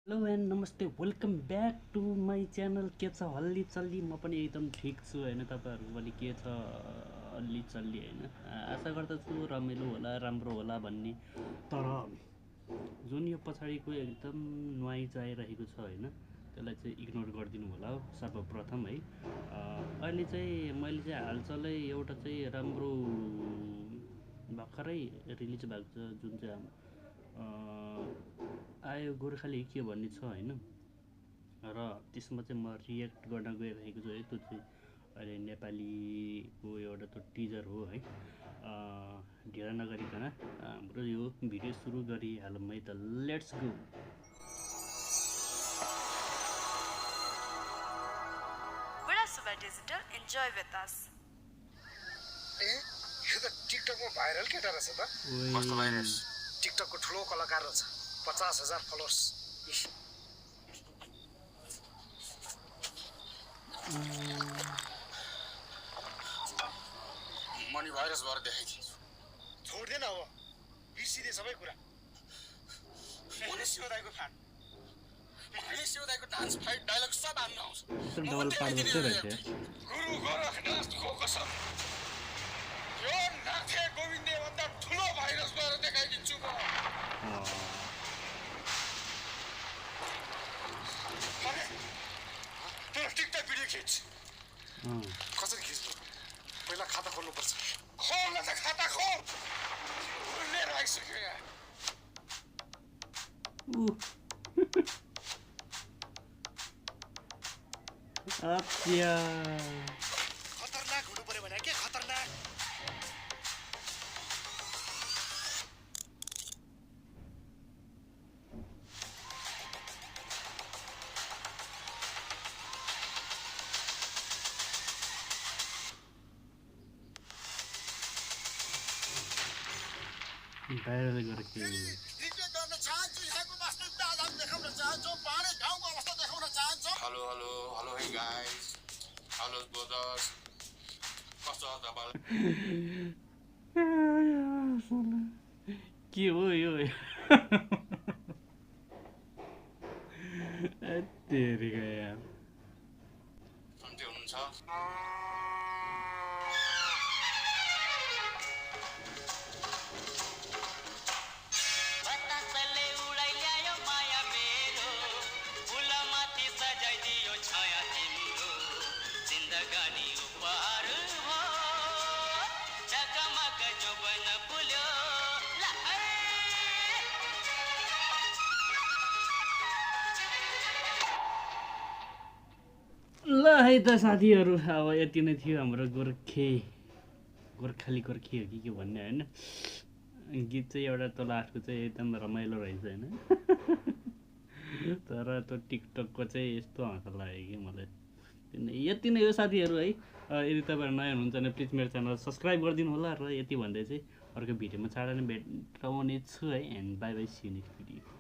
Hello and नमस्ते welcome back to my channel. के छ हल्ली चल्ली? म पनि एकदम ठिक छु होइन। तपाईँहरू पनि के छ हल्ली चल्ली होइन? आशा गर्दछु रमाइलो होला, राम्रो होला भन्ने। तर जुन यो पछाडिको एकदम नोइज आइरहेको छ होइन, त्यसलाई चाहिँ इग्नोर गरिदिनु होला हो सर्वप्रथम है। अहिले चाहिँ मैले चाहिँ हालचालै एउटा चाहिँ राम्रो भर्खरै रिलिज भएको छ जुन चाहिँ आयो गोर्खाली के भन्ने छ होइन, र त्यसमा चाहिँ म रियाक्ट गर्न गइरहेको छु है। त्यो चाहिँ अहिले नेपालीको एउटा त्यो टिजर हो है। ढिला नगरिकन हाम्रो यो भिडियो सुरु गरिहालौँ है त। Let's go. Digital, enjoy with us. यो त टिकटकमा भाइरल केटा रहेछ त। कस्तो भाइरस? टिकटकको ठुलो कलाकार रहेछ, 50,000 फलोवर्स। मनी भाइरस भएर देखाइदिन्छु। छोड्दैन अब, बिर्सिदे सबै कुरा। मनी शिवदाईको फ्यान, मनी शिवदाईको डान्स फाइट डायलग सब हान्न आउँछ। डबल पार्ट जस्तै रहेछ। गुरु गोरखनाथको कसम, यो नाथे गोविन्दे भन्दा ठुलो भाइरस भएर देखाइदिन्छु म। तेरो टिकटक भिडियो खिच। कसरी खिच्नु? पहिला खाता खोल्नुपर्छ। खोल न त खाता खोल। लिएर आइसक्यो यहाँ। खतरनाक हुनु पर्यो भने के खतरनाक? भाइरल गरेको रिटेक गर्न चाहन्छु, यहाँको वास्तविकता आधार देखाउन चाहन्छु, पहाडे गाउँको अवस्था देखाउन चाहन्छु। Hello hello hello hey guys, hello brothers, कस्तो छ तपाईँ? के हो यो? तेरिका यार। सन्चै हुनुहुन्छ? ल है त साथीहरू, अब यति नै थियो हाम्रो गोर्खाली हो कि के भन्ने होइन। गीत चाहिँ एउटा तल आर्टको चाहिँ एकदम रमाइलो रहेछ होइन। तर त्यो टिकटकको चाहिँ यस्तो हँसा लाग्यो कि मलाई। यति नै हो साथीहरू है। यदि तपाईँहरू नयाँ हुनुहुन्छ भने प्लिज मेरो च्यानल सब्सक्राइब गरिदिनु होला। र यति भन्दै चाहिँ अर्को भिडियोमा चाँडै नै भेटाउने छु है। And bye bye, see you next video.